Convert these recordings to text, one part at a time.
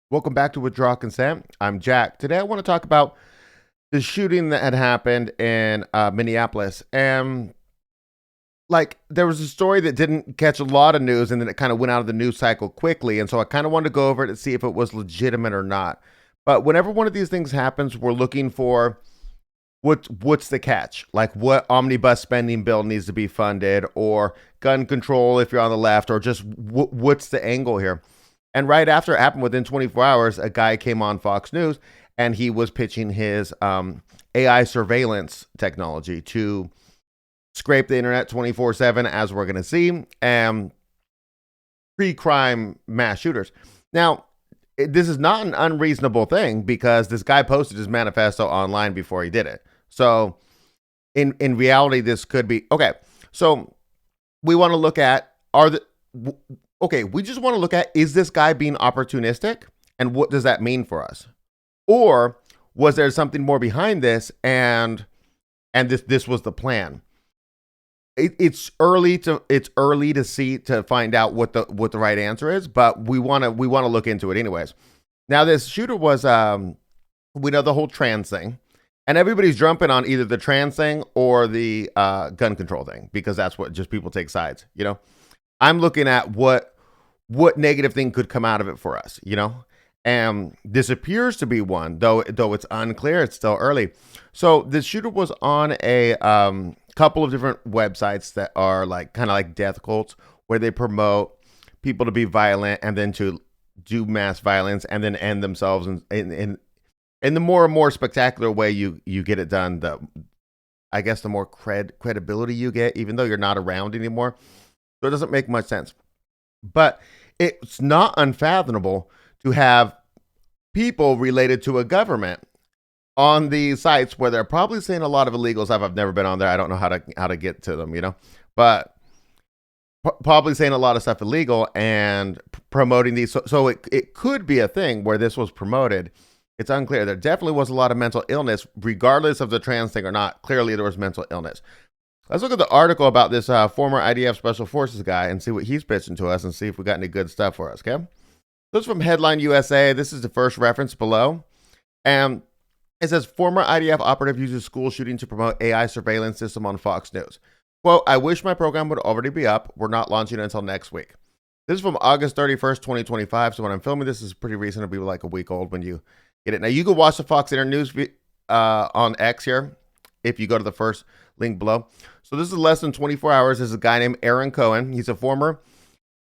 Welcome back to Withdraw Consent. I'm Jack. Today I want to talk about the shooting that had happened in Minneapolis. And there was a story that didn't catch a lot of news and then it kind of went out of the news cycle quickly. And so I kind of wanted to go over it to see if it was legitimate or not. But whenever one of these things happens, we're looking for what's the catch? Like what omnibus spending bill needs to be funded, or gun control if you're on the left, or just what's the angle here? And right after it happened, within 24 hours, a guy came on Fox News and he was pitching his AI surveillance technology to scrape the internet 24/7, as we're going to see, and pre-crime mass shooters. Now, this is not an unreasonable thing because this guy posted his manifesto online before he did it. So in reality, this could be okay. So we want to look at we just want to look at, is this guy being opportunistic, and what does that mean for us? Or was there something more behind this, and this was the plan? It's early to find out what the right answer is, but we want to look into it anyways. Now, this shooter was we know the whole trans thing, and everybody's jumping on either the trans thing or the gun control thing because that's what just people take sides. I'm looking at what negative thing could come out of it for us, and this appears to be one, though it's unclear. It's still early. So the shooter was on a couple of different websites that are kind of like death cults, where they promote people to be violent and then to do mass violence and then end themselves in the more and more spectacular way you get it done, I guess the more credibility you get, even though you're not around anymore. So it doesn't make much sense. But it's not unfathomable to have people related to a government on these sites where they're probably saying a lot of illegal stuff. I've never been on there. I don't know how to get to them, but probably saying a lot of stuff illegal and promoting these. So it could be a thing where this was promoted. It's unclear. There definitely was a lot of mental illness, regardless of the trans thing or not. Clearly, there was mental illness. Let's look at the article about this former IDF Special Forces guy and see what he's pitching to us and see if we got any good stuff for us, okay? This is from Headline USA. This is the first reference below. And it says, former IDF operative uses school shooting to promote AI surveillance system on Fox News. Quote, I wish my program would already be up. We're not launching it until next week. This is from August 31st, 2025. So when I'm filming this is pretty recent. It'll be like a week old when you get it. Now, you can watch the Fox News on X here if you go to the first link below. So this is less than 24 hours. This is a guy named Aaron Cohen. He's a former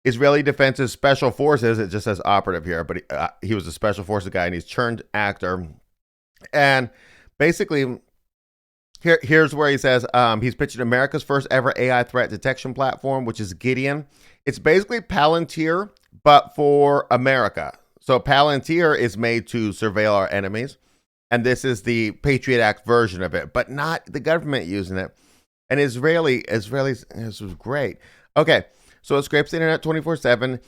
Israeli Defense's Special Forces. It just says operative here, but he was a Special Forces guy, and he's turned actor. And basically, here's where he says he's pitching America's first ever AI threat detection platform, which is Gideon. It's basically Palantir, but for America. So Palantir is made to surveil our enemies, and this is the Patriot Act version of it, but not the government using it. And Israelis, this was great. Okay, so it scrapes the internet 24/7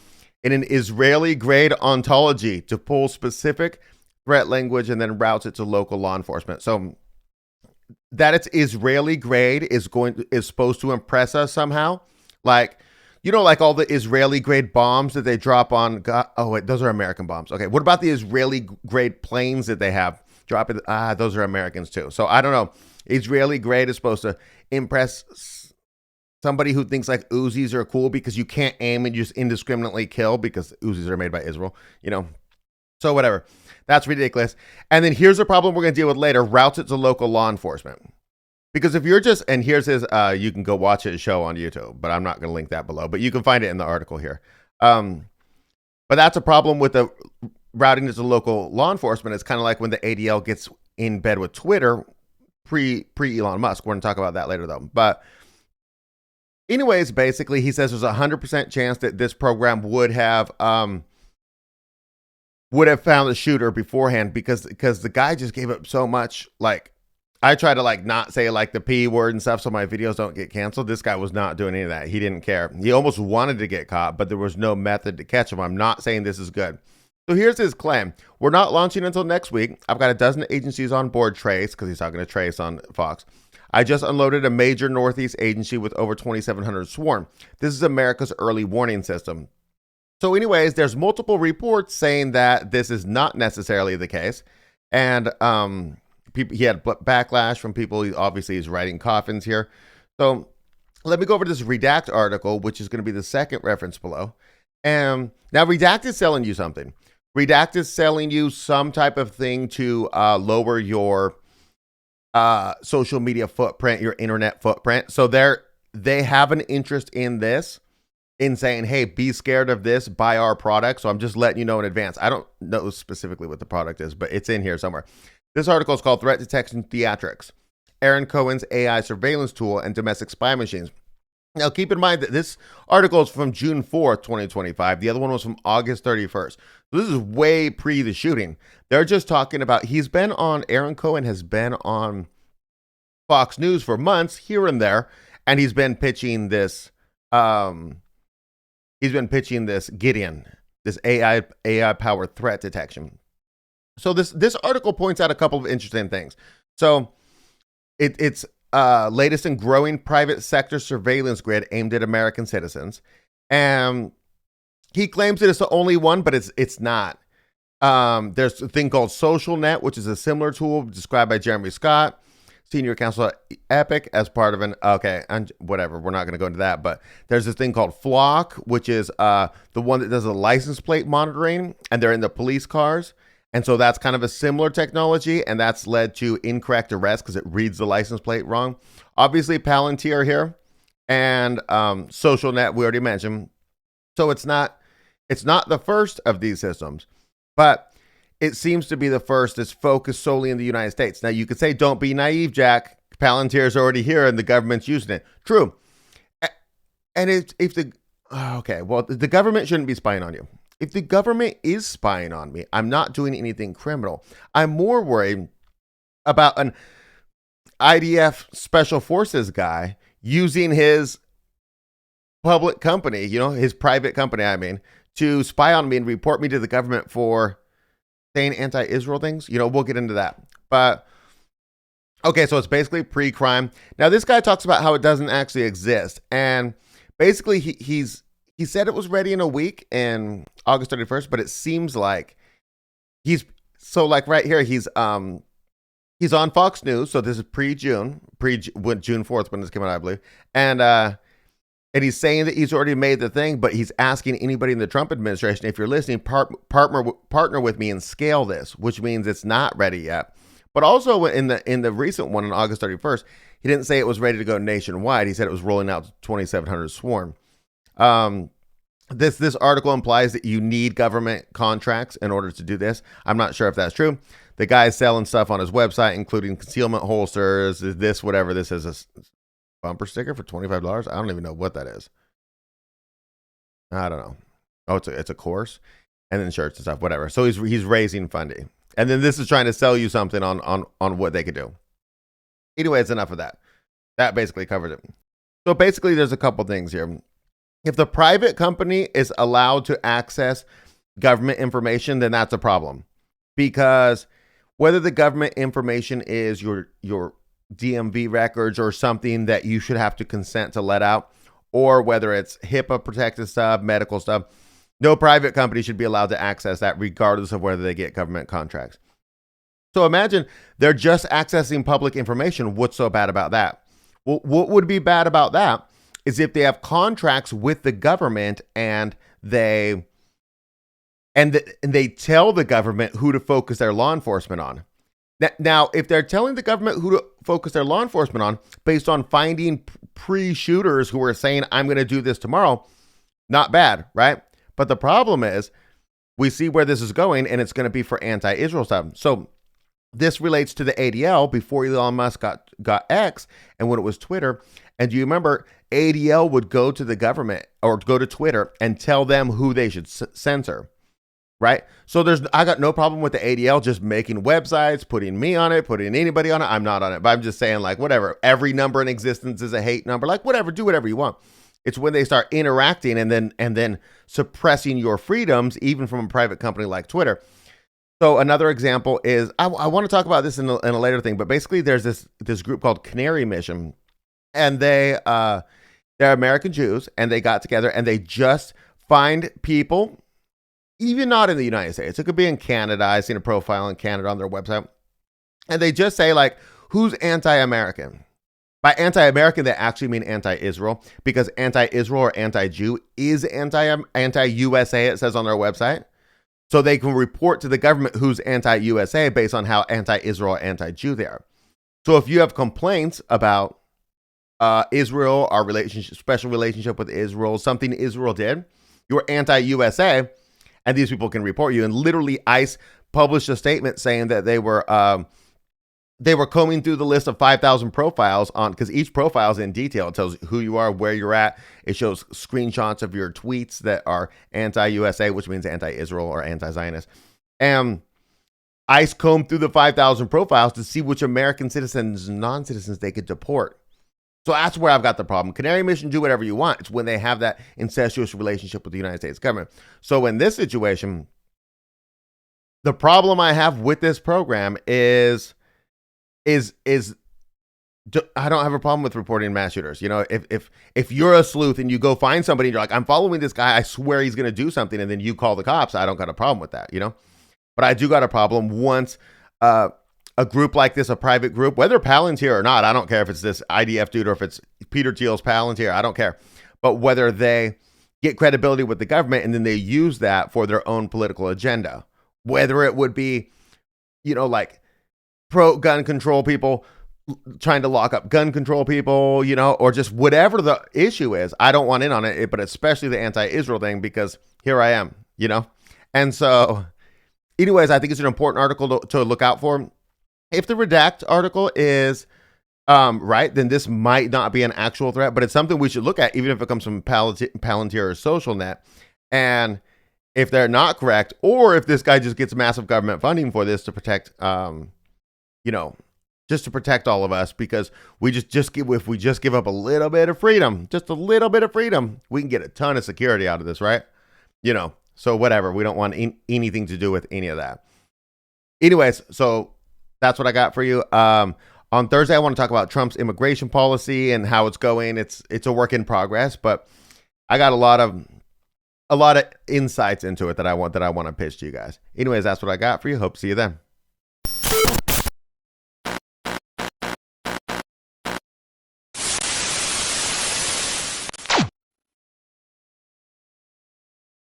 in an Israeli-grade ontology to pull specific threat language and then routes it to local law enforcement. So that it's Israeli grade is supposed to impress us somehow. Like all the Israeli grade bombs that they drop on. Oh wait, those are American bombs. Okay, what about the Israeli grade planes that they have dropping? Those are Americans too. So I don't know. Israeli grade is supposed to impress somebody who thinks like Uzis are cool because you can't aim and just indiscriminately kill because Uzis are made by Israel. So whatever. That's ridiculous. And then here's a problem we're going to deal with later. Routes it to local law enforcement. Because if you're and here's his, you can go watch his show on YouTube, but I'm not going to link that below. But you can find it in the article here. But that's a problem with the routing it to local law enforcement. It's kind of like when the ADL gets in bed with Twitter pre Elon Musk. We're going to talk about that later, though. But anyways, basically, he says there's a 100% chance that this program would have found the shooter beforehand because the guy just gave up so much. Like, I try to not say the P word and stuff so my videos don't get canceled. This guy was not doing any of that. He didn't care. He almost wanted to get caught, but there was no method to catch him. I'm not saying this is good. So here's his claim. We're not launching until next week. I've got a dozen agencies on board, Trace, because he's talking to Trace on Fox. I just unloaded a major Northeast agency with over 2,700 sworn. This is America's early warning system. So anyways, there's multiple reports saying that this is not necessarily the case. And he had backlash from people. Obviously, he's writing coffins here. So let me go over this Redact article, which is going to be the second reference below. And now Redact is selling you something. Redact is selling you some type of thing to lower your social media footprint, your internet footprint. So they have an interest in this, in saying, hey, be scared of this, buy our product. So I'm just letting you know in advance. I don't know specifically what the product is, but it's in here somewhere. This article is called Threat Detection Theatrics, Aaron Cohen's AI Surveillance Tool and Domestic Spy Machines. Now, keep in mind that this article is from June 4th, 2025. The other one was from August 31st. So this is way pre the shooting. They're just talking about, Aaron Cohen has been on Fox News for months here and there, and he's been pitching this, Gideon, this AI powered threat detection. So this article points out a couple of interesting things. So it's latest and growing private sector surveillance grid aimed at American citizens. And he claims that it's the only one, but it's not. There's a thing called SocialNet, which is a similar tool described by Jeremy Scott, senior counsel at Epic, as part of whatever. We're not going to go into that, but there's this thing called Flock, which is the one that does the license plate monitoring, and they're in the police cars. And so that's kind of a similar technology, and that's led to incorrect arrest because it reads the license plate wrong. Obviously, Palantir here, and SocialNet we already mentioned. So it's not the first of these systems, but it seems to be the first that's focused solely in the United States. Now, you could say, don't be naive, Jack. Palantir is already here, and the government's using it. True. And the government shouldn't be spying on you. If the government is spying on me, I'm not doing anything criminal. I'm more worried about an IDF special forces guy using his public company, his private company, to spy on me and report me to the government for saying anti-Israel things. We'll get into that. But okay, so it's basically pre-crime. Now, this guy talks about how it doesn't actually exist. And basically he said it was ready in a week in August 31st, but it seems like right here, he's on Fox News. So this is June 4th when this came out, I believe. And he's saying that he's already made the thing, but he's asking anybody in the Trump administration, if you're listening, partner with me and scale this, which means it's not ready yet. But also in the recent one on August 31st, he didn't say it was ready to go nationwide. He said it was rolling out to 2,700 swarm. This article implies that you need government contracts in order to do this. I'm not sure if that's true. The guy's selling stuff on his website, including concealment holsters, whatever this is, a bumper sticker for $25. I don't even know what that is. I don't know. Oh, it's a course, and then shirts and stuff, whatever. So he's raising funding, and then this is trying to sell you something on what they could do. Anyway, it's enough of that. That basically covered it. So basically, there's a couple things here. If the private company is allowed to access government information, then that's a problem, because whether the government information is your DMV records or something that you should have to consent to let out, or whether it's HIPAA protected stuff, medical stuff, no private company should be allowed to access that, regardless of whether they get government contracts. So imagine they're just accessing public information. What's so bad about that? Well, what would be bad about that is if they have contracts with the government and they tell the government who to focus their law enforcement on. Now, if they're telling the government who to focus their law enforcement on based on finding pre-shooters who are saying, I'm going to do this tomorrow, not bad, right? But the problem is we see where this is going, and it's going to be for anti-Israel stuff. So this relates to the ADL before Elon Musk got X and when it was Twitter. And do you remember ADL would go to the government or go to Twitter and tell them who they should censor, right? So I got no problem with the ADL just making websites, putting me on it, putting anybody on it. I'm not on it, but I'm just saying, like, whatever. Every number in existence is a hate number. Like, whatever, do whatever you want. It's when they start interacting and then suppressing your freedoms, even from a private company like Twitter. So another example is, I want to talk about this in a later thing, but basically there's this group called Canary Mission, and they're American Jews, and they got together and they just find people, even not in the United States. It could be in Canada. I've seen a profile in Canada on their website. And they just say, like, who's anti-American? By anti-American, they actually mean anti-Israel, because anti-Israel or anti-Jew is anti-USA, it says on their website. So they can report to the government who's anti-USA based on how anti-Israel or anti-Jew they are. So if you have complaints about Israel, our relationship, special relationship with Israel, something Israel did, you're anti-USA, and these people can report you. And literally, ICE published a statement saying that they were combing through the list of 5,000 profiles on, because each profile is in detail. It tells who you are, where you're at. It shows screenshots of your tweets that are anti-USA, which means anti-Israel or anti-Zionist. And ICE combed through the 5,000 profiles to see which American citizens and non-citizens they could deport. So that's where I've got the problem. Canary Mission, do whatever you want. It's when they have that incestuous relationship with the United States government. So in this situation, the problem I have with this program is I don't have a problem with reporting mass shooters. You know, if you're a sleuth and you go find somebody and you're like, I'm following this guy, I swear he's going to do something, and then you call the cops, I don't got a problem with that, you know? But I do got a problem once a group like this, a private group, whether Palantir or not, I don't care if it's this IDF dude or if it's Peter Thiel's Palantir, I don't care. But whether they get credibility with the government and then they use that for their own political agenda, whether it would be, you know, like pro-gun control people trying to lock up gun control people, you know, or just whatever the issue is, I don't want in on it, but especially the anti-Israel thing, because here I am, you know? And so anyways, I think it's an important article to look out for. If the redact article is right, then this might not be an actual threat, but it's something we should look at, even if it comes from Palantir or SocialNet. And if they're not correct, or if this guy just gets massive government funding for this to protect, you know, just to protect all of us, because we if we just give up a little bit of freedom, just a little bit of freedom, we can get a ton of security out of this, right? You know, so whatever. We don't want anything to do with any of that. Anyways, so that's what I got for you. On Thursday, I want to talk about Trump's immigration policy and how it's going. It's a work in progress, but I got a lot of insights into it that I want to pitch to you guys. Anyways, that's what I got for you. Hope to see you then.